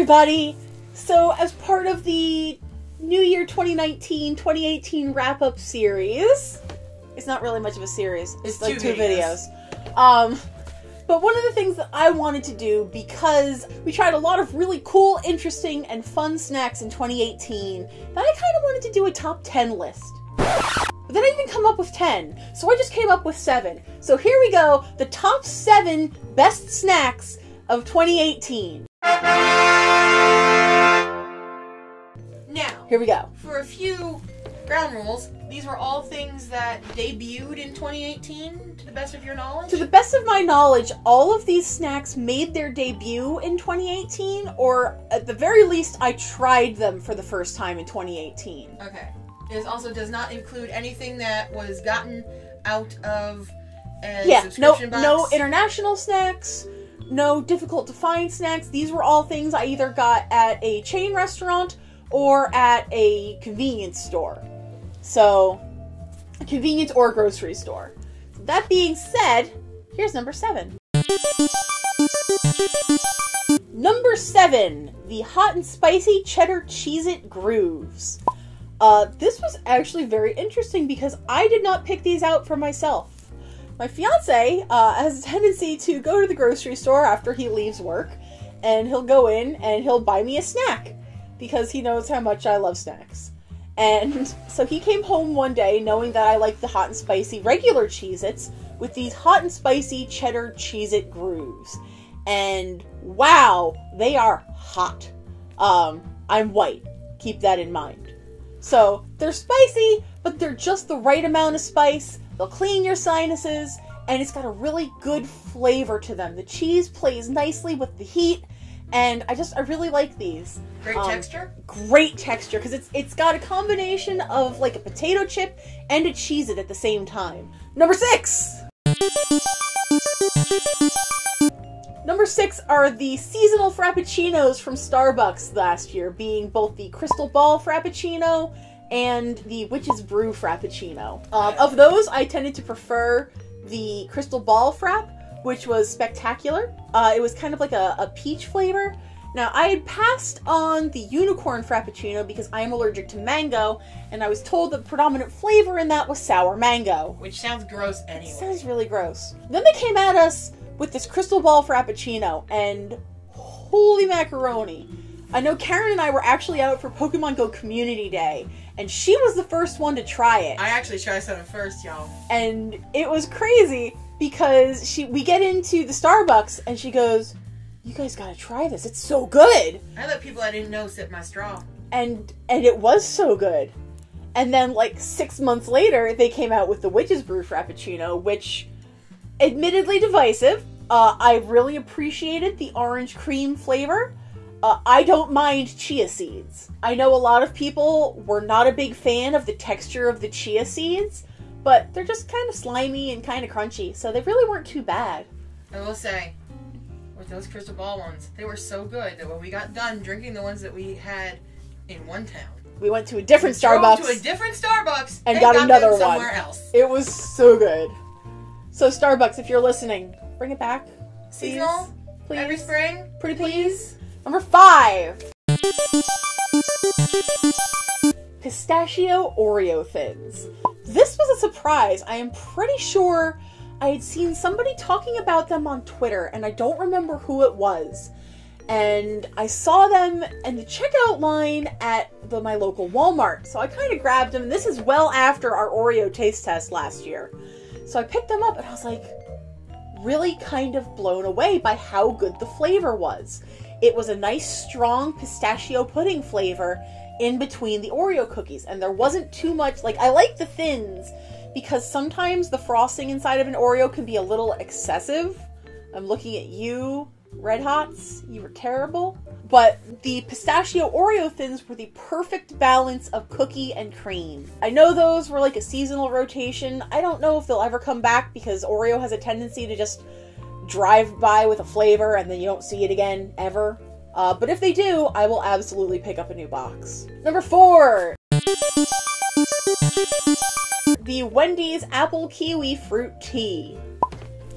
everybody! So, as part of the New Year 2019-2018 wrap-up series, it's not really much of a series, it's like two videos. But one of the things that I wanted to do, because we tried a lot of really cool, interesting, and fun snacks in 2018, that I kind of wanted to do a top 10 list. But then I didn't come up with 10, so I just came up with 7. So here we go, the top 7 best snacks of 2018. Now, here we go. For a few ground rules, these were all things that debuted in 2018, to the best of your knowledge? To the best of my knowledge, all of these snacks made their debut in 2018, or at the very least, I tried them for the first time in 2018. Okay. This also does not include anything that was gotten out of a subscription box? No international snacks, no difficult to find snacks. These were all things I either got at a chain restaurant or at a convenience store. So, a convenience or grocery store. That being said, here's number 7. Number 7, the hot and spicy cheddar cheez-it grooves. This was actually very interesting because I did not pick these out for myself. My fiance has a tendency to go to the grocery store after he leaves work, and he'll go in and he'll buy me a snack because he knows how much I love snacks. And so he came home one day knowing that I like the hot and spicy regular Cheez-Its with these hot and spicy cheddar Cheez-It grooves. And wow, they are hot. I'm white. Keep that in mind. So they're spicy, but they're just the right amount of spice. They'll clean your sinuses, and it's got a really good flavor to them. The cheese plays nicely with the heat, and I really like these. Great texture? Great texture, because it's got a combination of like a potato chip and a Cheez-It at the same time. Number 6! Number 6 are the seasonal Frappuccinos from Starbucks last year, being both the Crystal Ball Frappuccino and the Witch's Brew Frappuccino. Of those, I tended to prefer the Crystal Ball Frap, which was spectacular. It was kind of like a peach flavor. Now, I had passed on the Unicorn Frappuccino because I am allergic to mango, and I was told the predominant flavor in that was sour mango. Which sounds gross anyway. It sounds really gross. Then they came at us with this Crystal Ball Frappuccino, and holy macaroni. I know Karen and I were actually out for Pokemon Go Community Day, and she was the first one to try it. I actually tried something first, y'all. And it was crazy, because we get into the Starbucks, and she goes, "You guys gotta try this, it's so good!" I let people I didn't know sip my straw. And it was so good. And then, like, 6 months later, they came out with the Witch's Brew Frappuccino, which, admittedly divisive. I really appreciated the orange cream flavor. I don't mind chia seeds. I know a lot of people were not a big fan of the texture of the chia seeds, but they're just kind of slimy and kind of crunchy, so they really weren't too bad. I will say, with those Crystal Ball ones, they were so good that when we got done drinking the ones that we had in one town, we went to a different Starbucks. To a different Starbucks and got another one somewhere else. It was so good. So Starbucks, if you're listening, bring it back. Seasonal, please. Every spring, pretty please. Number 5. Pistachio Oreo Thins. This was a surprise. I am pretty sure I had seen somebody talking about them on Twitter, and I don't remember who it was. And I saw them in the checkout line at my local Walmart, so I kind of grabbed them. This is well after our Oreo taste test last year. So I picked them up, and I was like, really kind of blown away by how good the flavor was. It was a nice, strong pistachio pudding flavor in between the Oreo cookies, and there wasn't too much, like, I like the thins, because sometimes the frosting inside of an Oreo can be a little excessive. I'm looking at you, Red Hots, you were terrible. But the pistachio Oreo thins were the perfect balance of cookie and cream. I know those were like a seasonal rotation. I don't know if they'll ever come back because Oreo has a tendency to just drive by with a flavor and then you don't see it again, ever. But if they do, I will absolutely pick up a new box. Number 4! The Wendys Apple Kiwi Fruit Tea.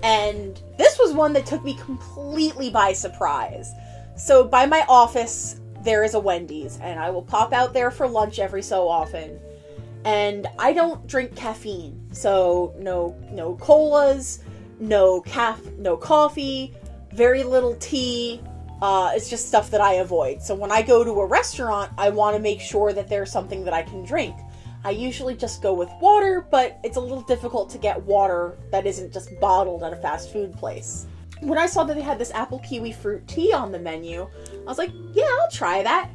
And this was one that took me completely by surprise. So by my office, there is a Wendy's, and I will pop out there for lunch every so often. And I don't drink caffeine, so no colas, no coffee, very little tea. It's just stuff that I avoid. So when I go to a restaurant, I want to make sure that there's something that I can drink. I usually just go with water, but it's a little difficult to get water that isn't just bottled at a fast food place. When I saw that they had this apple kiwi fruit tea on the menu, I was like, yeah, I'll try that.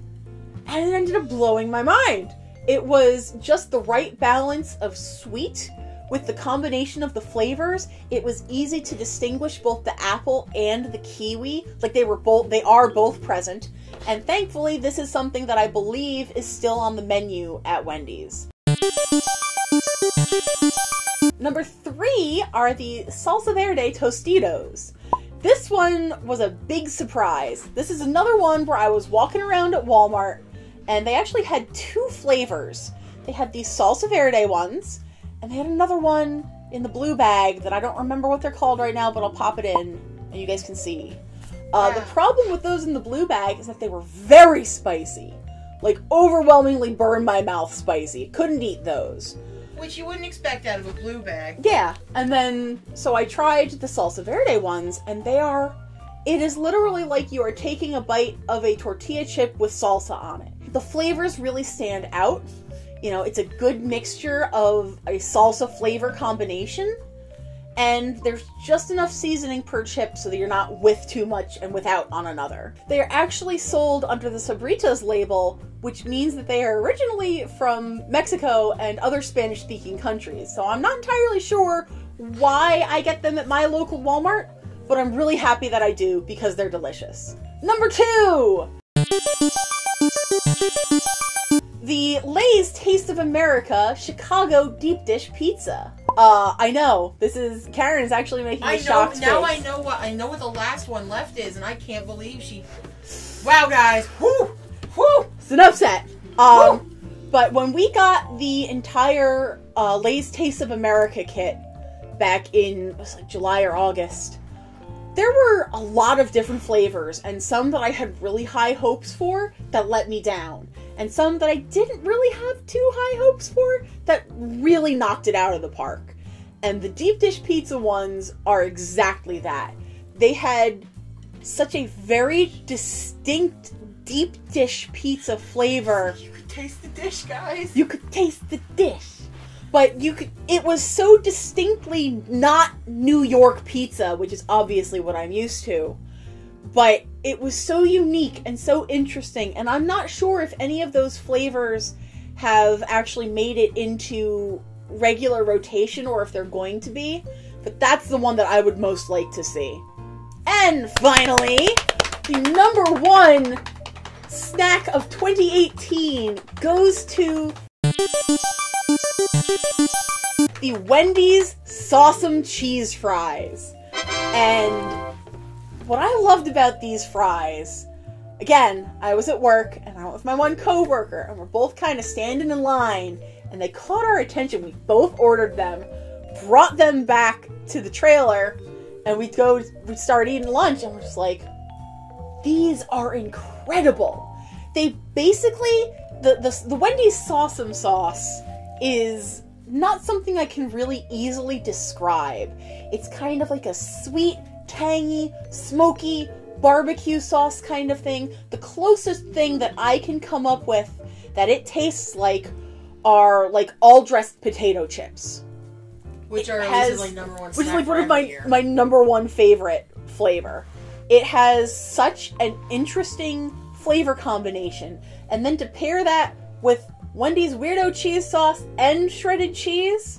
And it ended up blowing my mind. It was just the right balance of sweet with the combination of the flavors. It was easy to distinguish both the apple and the kiwi. Like they are both present. And thankfully, this is something that I believe is still on the menu at Wendy's. Number 3 are the Salsa Verde Tostitos. This one was a big surprise. This is another one where I was walking around at Walmart and they actually had 2 flavors. They had these Salsa Verde ones, and they had another one in the blue bag that I don't remember what they're called right now, but I'll pop it in and you guys can see. The problem with those in the blue bag is that they were very spicy. Like, overwhelmingly burn my mouth spicy. Couldn't eat those. Which you wouldn't expect out of a blue bag. Yeah, and then, so I tried the Salsa Verde ones, and it is literally like you are taking a bite of a tortilla chip with salsa on it. The flavors really stand out. You know, it's a good mixture of a salsa flavor combination, and there's just enough seasoning per chip so that you're not with too much and without on another. They are actually sold under the Sabritas label, which means that they are originally from Mexico and other Spanish-speaking countries. So I'm not entirely sure why I get them at my local Walmart, but I'm really happy that I do because they're delicious. Number 2! The Lay's Taste of America Chicago Deep Dish Pizza. I know, Karen is actually making a shocked face. I know what the last one left is, and I can't believe wow, guys! Whoo! Whoo! It's an upset. But when we got the entire Lay's Taste of America kit back in, it was like July or August, there were a lot of different flavors, and some that I had really high hopes for that let me down, and some that I didn't really have too high hopes for that really knocked it out of the park. And the deep dish pizza ones are exactly that. They had such a very distinct deep dish pizza flavor. You could taste the dish, guys. You could taste the dish. But it was so distinctly not New York pizza, which is obviously what I'm used to. But it was so unique and so interesting, and I'm not sure if any of those flavors have actually made it into regular rotation or if they're going to be. But that's the one that I would most like to see. And finally, the number 1 snack of 2018 goes to the Wendys Sauce'em Cheese Fries. And what I loved about these fries, again, I was at work, and I went with my one coworker, and we're both kind of standing in line, and they caught our attention. We both ordered them, brought them back to the trailer, and we'd start eating lunch, and we're just like, these are incredible. They basically, the Wendys Sauce'em sauce is not something I can really easily describe. It's kind of like a sweet, tangy, smoky barbecue sauce kind of thing. The closest thing that I can come up with that it tastes like are like all dressed potato chips. Which are like number 1 snack. Which is like one of my number 1 favorite flavor. It has such an interesting flavor combination. And then to pair that with Wendy's weirdo cheese sauce and shredded cheese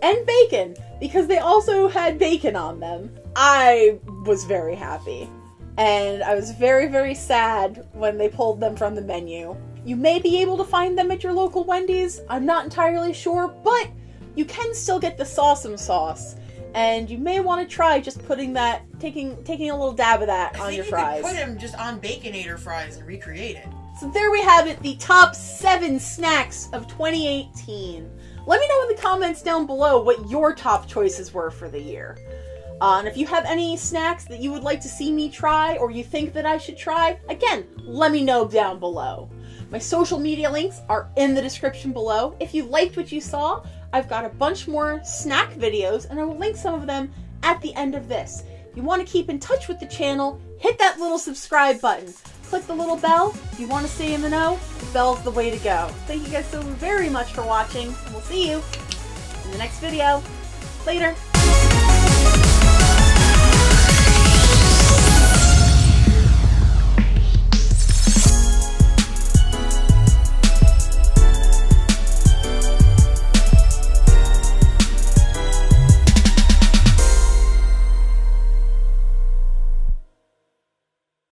and bacon, because they also had bacon on them, I was very happy. And I was very, very sad when they pulled them from the menu. You may be able to find them at your local Wendy's. I'm not entirely sure, but you can still get the Sauce'em sauce. And you may want to try just putting that, taking a little dab of that on your fries. You could put them just on Baconator fries and recreate it. So there we have it, the top 7 snacks of 2018. Let me know in the comments down below what your top choices were for the year. And if you have any snacks that you would like to see me try or you think that I should try, again, let me know down below. My social media links are in the description below. If you liked what you saw, I've got a bunch more snack videos and I will link some of them at the end of this. If you want to keep in touch with the channel, hit that little subscribe button. Click the little bell. If you want to stay in the know, the bell's the way to go. Thank you guys so very much for watching, and we'll see you in the next video. Later.